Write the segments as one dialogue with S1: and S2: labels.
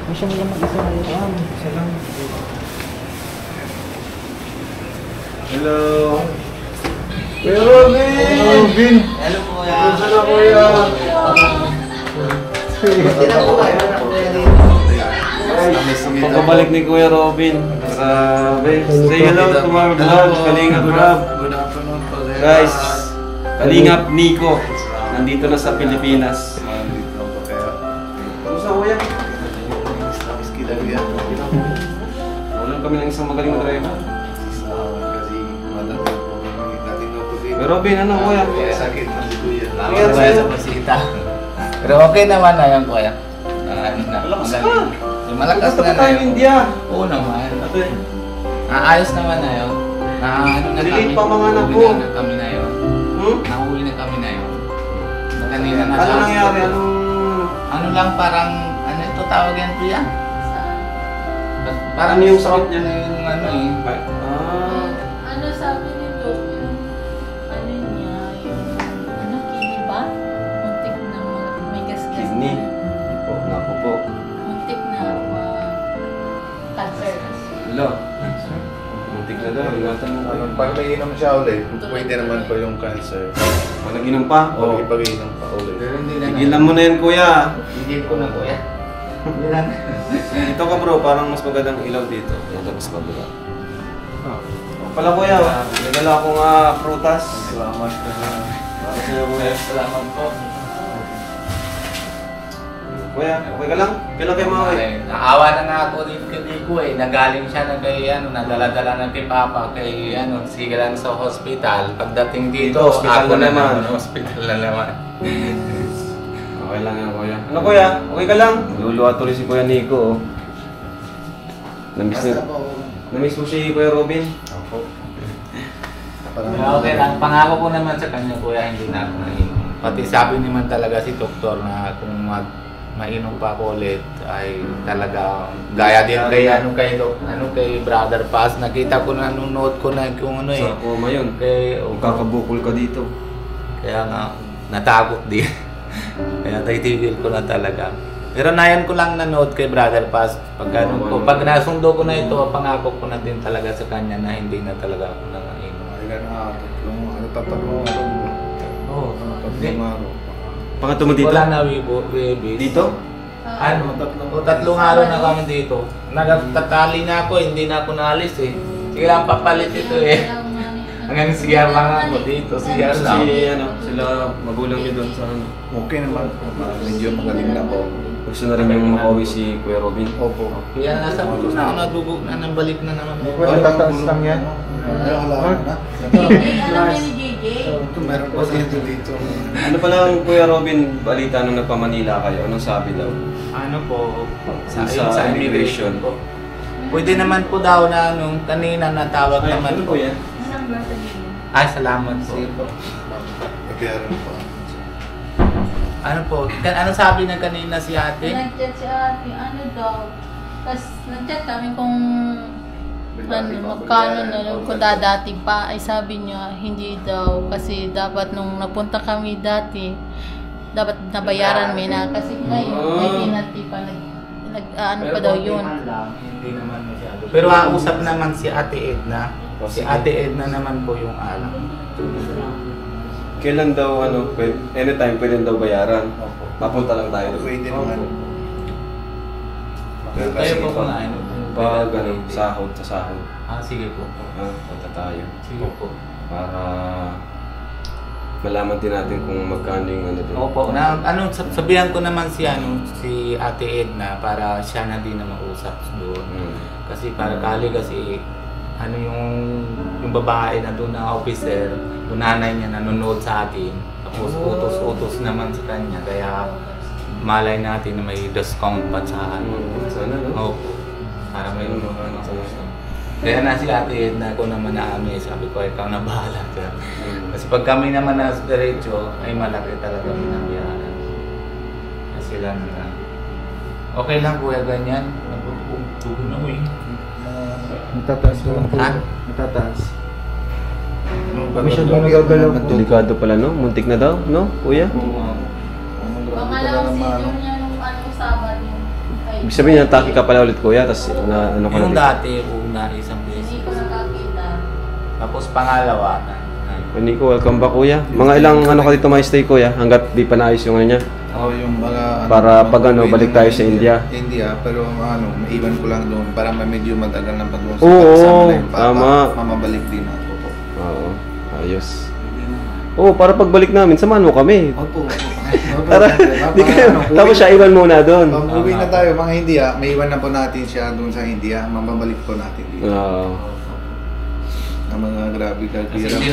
S1: May siya mo lang mag-isa ngayon.
S2: Isa lang. Hello. Kuya Robin!
S3: Hello kuya.
S2: Kumusta na kuya? Pagkabalik ni Kuya Robin. Grabe. Say hello to my vlog. Kalingap Rob.
S3: Good afternoon po.
S2: Guys, Kalingap Nico. Nandito na sa Pilipinas.
S3: Dito po kaya.
S2: Kumusta kuya?
S3: Whiskey lang yan.
S2: Walang kami ng isang magaling na driver.
S3: Kasi madami po kami natin po dito.
S2: Kuya Robin, ano kuya?
S3: Kaya sakit ng kuya.
S2: Kuya,
S4: Kuya sa pasita. Pero okay naman na yan, kuya. Ano na.
S2: Malakas
S4: magaling.
S2: ka.
S4: Yung malakas
S2: Basta
S4: na
S2: pa
S4: na
S2: tayo
S4: yun.
S2: India.
S4: Oo naman.
S2: Ate,
S4: Ayos naman na yun. Ano na
S2: Delete
S4: kami.
S2: pa mga anak
S4: Nauwi
S2: ko.
S4: na kami na yun. Nauwi na kami na yun. Kanina na
S2: ano
S4: siya.
S2: nangyari?
S4: Ano lang parang, ano ito tawag yan, kuya? Parang
S2: Ano yung sakit niya?
S4: Yung ano eh.
S2: Ah,
S5: Ano sabi ni Doc, yung ano niya, yung ano, kidney ba? Muntik na may gas-gas.
S2: kidney. Po, naku po.
S5: Muntik na cancer.
S2: Hello. Muntik na daw. Ingatan mo kayo.
S3: Pag may inom siya ulit, pwede naman po yung cancer.
S2: Malaginom pa?
S3: O
S2: Oo.
S3: ipag-inom pa ulit.
S4: Pero hindi na.
S2: Tigilan mo na yan kuya.
S4: Hindi ko na, kuya. Hindi na.
S2: Dito ka bro, parang mas magandang ilaw dito. Dito mas kabila. Pala kuya, nagala akong prutas.
S3: Salamat ka na.
S2: Para sa'yo kuya.
S4: Salamat po.
S2: Kuya, okay ka lang? Kailan kayo mga
S4: Naawa na nga ako dito kay Nico eh. Nagaling siya na kay ano, nadala-dala na kay Papa kay ano, sige lang sa hospital. Pagdating dito,
S2: Dito, hospital
S4: ako
S2: na naman.
S4: Hospital na naman.
S2: Okay lang yan kuya. Ano kuya? Okay ka lang? Luluwa tuloy si Kuya Nico. Oh. Namiss mo si Kuya Robin?
S3: Ako.
S4: Pero okay lang, pangako ko naman sa kanya kuya, hindi na ako nainom. Pati sabi naman talaga si doktor na kung mainom pa ako ulit ay talaga gaya din kay kay Brother Paz. Nakita ko na nung note ko na kung ano eh.
S2: Sa coma yun.
S4: Kung
S2: Kakabukol ka dito.
S4: kaya nga natakot din. Kaya naitigil ko na talaga. Pero nayan ko lang na note kay Brother Paz. Pag nasundo ko na ito, pangako ko na din talaga sa kanya na hindi na talaga ako nangainom.
S3: Tatlong araw.
S4: Oo.
S3: Tatlong araw.
S2: Pangatlo mo dito?
S4: Wala na baby.
S2: Dito?
S4: Ano? Tatlong araw na kami dito. Nagtatali na ako, hindi na ako naalis eh. Sige lang papalit ito eh. Hanggang siya lang ako dito, siya lang.
S2: Sila magulang niyo doon sa ano.
S3: Okay naman po. Medyo magaling na po.
S2: Gusto na rin yung makauwi si Kuya Robin.
S3: Opo.
S4: Kaya nasa ulo na ako nadugog na nabalik na naman.
S3: Tataas lang yan. Wala na.
S5: Alam niya ni JJ.
S3: Ito meron po dito.
S2: Ano pala ang Kuya Robin, balita nung nagpa-Manila kayo? Anong sabi daw?
S4: Ano po,
S2: Sa immigration.
S4: po. Pwede naman po daw na ano, kanina natawag naman po.
S2: yan?
S5: Anong birthday niya?
S4: Ay, salamat po.
S3: Pagkaroon po.
S4: Ano po, ano sabi na kanina si ate?
S5: Nag-chat si ate, ano daw. Tapos nag-chat kami kung magkano na lang, kung dadati pa. Ay sabi niya, hindi daw. Kasi dapat nung napunta kami dati, dapat nabayaran mo na. Kasi ngayon, ay dinati pa. Ano pa daw yun.
S4: Hindi naman masyado. Pero usap naman si Ate Edna. Si Ate Edna naman po yung alam.
S2: Kailan daw anytime pwede daw bayaran?
S4: Opo.
S2: Papunta lang tayo doon.
S3: Pwede naman.
S2: Pero
S4: Kayo
S2: kasi
S4: po kung ano.
S2: pag sahod sa sahod,
S4: Sige po.
S2: punta tayo.
S4: Sige po.
S2: Para malaman din natin kung magkano yung ano doon.
S4: Opo. Sabihan ko naman si Ate Edna para siya na din na mag-usap doon. Kasi para kasi yung babae na doon na officer, yung nanay niya nanonood sa atin, tapos utos-utos naman sa kanya, kaya malay natin na may discount pa sa
S2: Sana no?
S4: Opo. Para may kaya na si Ate Edna ko naman naami, sabi ko ikaw na bahala dyan. Kasi pag kami naman na diretso, ay malaki talaga binabayaran. Kasi lang na okay lang kuya ganyan. Nagpupugtugin ako eh.
S1: Natataas ko lang po.
S4: Ha?
S1: Natataas.
S3: Masyado
S1: nagagalaw po.
S2: Delikado pala no? Muntik na daw, no? Kuya?
S5: Pangalaw si Jun niya nung Sabado. Ay,
S2: Ibig sabihin, natake ka pala ulit kuya, tapos ano ka na
S4: Yung
S2: dito?
S4: dati, una, isang
S5: Hindi
S4: beses.
S5: ko nakakita.
S4: Tapos pangalawa na.
S2: Nico, welcome back kuya. Mga ilang ano ka dito may stay kuya, hanggat di pa naayos yung ano niya.
S3: Yung mga...
S2: Para pag ano, balik tayo sa India.
S3: India, pero maiwan ko lang doon para medyo matagal ng pag-uusap.
S2: Oo,
S3: Kasama na yung papa.
S2: tama.
S3: Mamabalik din ako po.
S2: Oo, ayos. Oo, para pagbalik namin, samahan mo kami.
S3: Opo.
S2: Tara, di kayo. Tapos siya iwan muna doon.
S3: Pag uwi na tayo mga India, may iwan na po natin siya doon sa India. Mamabalik po natin dito. Ang mga grabe ka.
S4: Kasi hindi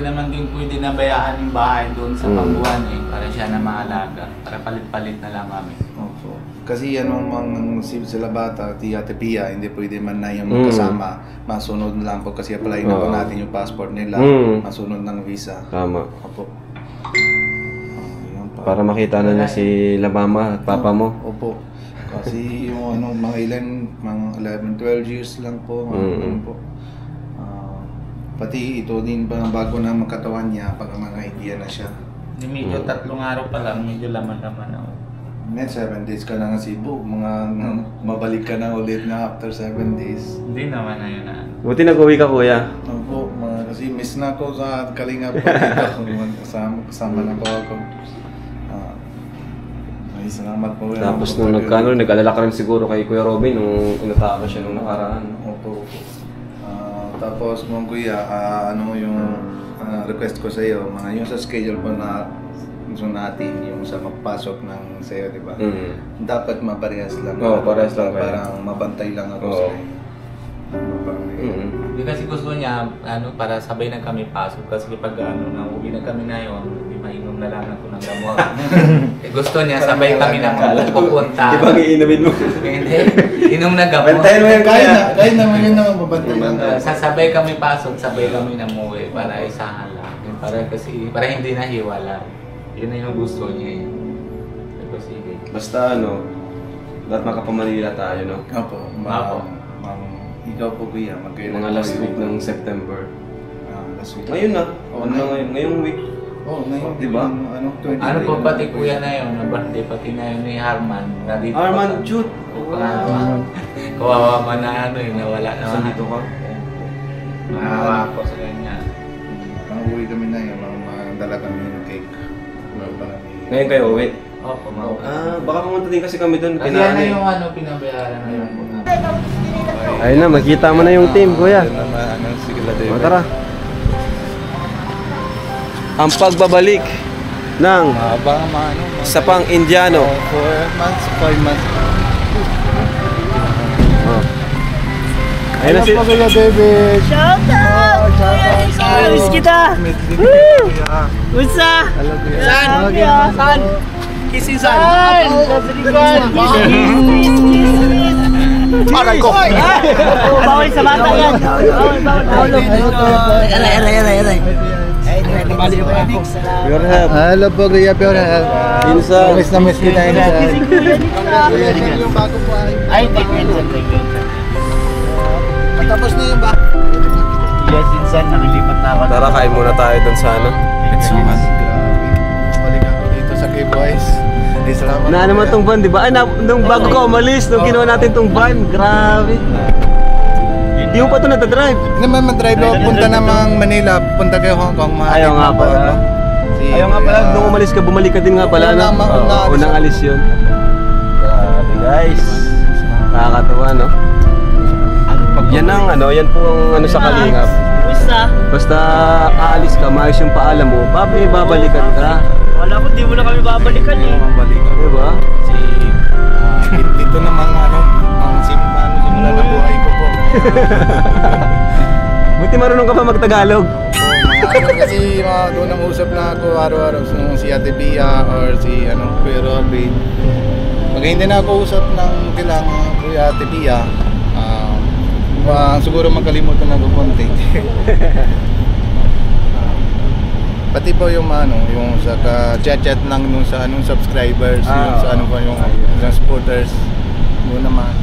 S4: naman din pwede nabayaan yung bahay doon sa Pambuan para siya na maalaga. Para palit-palit na lang kami.
S3: Opo. Kasi sila bata, Ate Pia, hindi pwede man na yung magkasama. Masunod lang po kasi apply na po natin yung passport nila. Masunod ng visa.
S2: Tama.
S3: Opo. Yun pa.
S2: Para makita na niya si la mama at papa mo.
S3: Opo. Kasi yung mga 11, 12 years lang po. Po. Pati ito din bago na magkatawan niya pag mga idea na siya.
S4: Medyo 3 araw pa lang, medyo laman-laman ako.
S3: Net 7 days ka na nga Cebu, mabalik ka na ulit na after 7 days.
S4: Hindi naman na yun na.
S2: Buti nag-uwi ka kuya.
S3: Opo, kasi miss na ako sa Kalingap pa dito. Kasama na po ako. Ay, salamat po.
S2: Tapos nung nag-alala ka rin siguro kay Kuya Robin nung inatake siya nung nakaraan.
S3: Opo. Tapos kung kuya, yung request ko sa iyo, yung sa schedule po na gusto natin, yung sa magpasok ng sa'yo, di ba? Dapat maparehas lang.
S2: Oo, parehas lang.
S3: Parang mabantay lang ako sa iyo.
S4: Hindi kasi gusto niya, para sabay na kami pasok. Kasi pag nauwi na kami na yun, hindi mainom na lang ako ng gamot. Gusto niya, sabay kami na pupunta.
S2: Di ba iinumin mo?
S4: Hindi, inom na gamot.
S2: Bantayan mo yan kaya.
S3: Kahit naman yun naman, mabantay lang.
S4: Sasabay kami pasok, sabay kami na muwi para isahan lang. Para hindi na hiwala. Yun na yung gusto niya. Sige.
S2: Basta dapat makapamanila tayo, no?
S3: Opo. Ikaw po kuya, magkailan
S2: Mga last week ng September.
S3: Last week.
S2: Ngayon na. Ngayong week.
S3: Ngayon.
S2: Diba?
S3: 20.
S4: Po pati kuya na yun, na birthday pati na yun ni Harman.
S2: Arman, shoot!
S4: Kawawa man na nawala na.
S2: Saan dito ka?
S4: Nahawa ko sa kanya.
S3: Pang-uwi kami na yun, dala kami ng cake.
S2: Ngayon kayo uwi?
S4: Opo,
S2: Baka pumunta din kasi kami doon.
S4: Kasi yan na yung pinabayaran na yun.
S2: Ayun na, magkita mo na yung team, kuya. O, tara. Ang pagbabalik ng Sapang Indiano.
S3: 4 months, 5 months.
S2: Ayun na si...
S3: Kuya David.
S6: Shout out! Miss kita! Woo! Usa! Saan? Kissing saan? Aray ko! Bawal sa bata yan! Bawal! Aray!
S2: Pure help.
S3: Hello po Kuya Pure Help.
S2: Insan.
S3: Miss na miss kita Insan.
S6: Ay, thank you. Matapos na yung ba? Yes, Insan. Nakilipat na ako.
S2: Tara, kain muna tayo doon sa Let's go.
S3: Balik ako dito sa K-Boys. Salamat.
S2: Na naman tong van, di ba? Nung bago ka umalis, nung kinuha natin tong van, grabe. Hindi mo pa ito natadrive.
S3: Hindi naman mag-drive ako. Punta namang Manila. Punta kayo Hong Kong.
S2: Ayaw nga pala. Ayaw nga pala. Nung umalis ka, bumalik ka din nga pala. Unang alis yun. Grabe guys. Nakakatawa, no? Yan ang yan po ang sa Kalingap. Basta aalis ka, maayos yung paalam mo, babalikan ka.
S6: Wala ko, di mo na kami babalikan eh.
S3: Babalikan.
S2: Diba?
S3: Ito namang ang simula na buhay ko po.
S2: Buti marunong ka pa mag-Tagalog.
S3: Kasi doon ang usap na ako araw-araw si Ate Pia or si Kuya Robin. Pag hindi na ako usap ng kailangan Kuya Ate Pia, siguro magkalimutan na ako konti. Pati po yung yung sa chat-chat lang nung sa subscribers, yung sa yung supporters. Doon naman.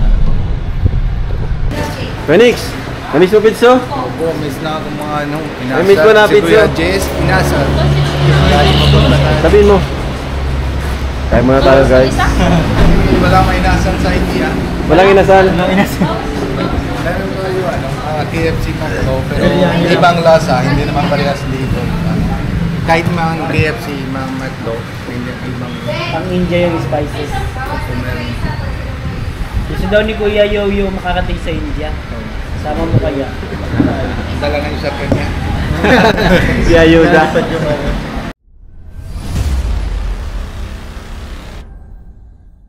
S2: Phoenix, namiss mo Pizzo?
S3: Opo, miss na ako mga inasal.
S2: Namiss mo na
S3: Si
S2: Pizzo?
S3: Kuya Jess, inasal.
S2: Sabihin mo. Kain muna tayo guys.
S3: Wala may inasan sa India.
S2: Walang inasal.
S3: Meron ko yung KFC McDo, pero ibang lasa, hindi naman parehas dito. Kahit mga KFC, mga McDo, hindi ibang
S6: Ang India yung spices. Gusto daw ni Kuya Yoyo makakating sa India. Sama mo kaya?
S3: dala na yung sa kanya.
S2: Si Ayuda.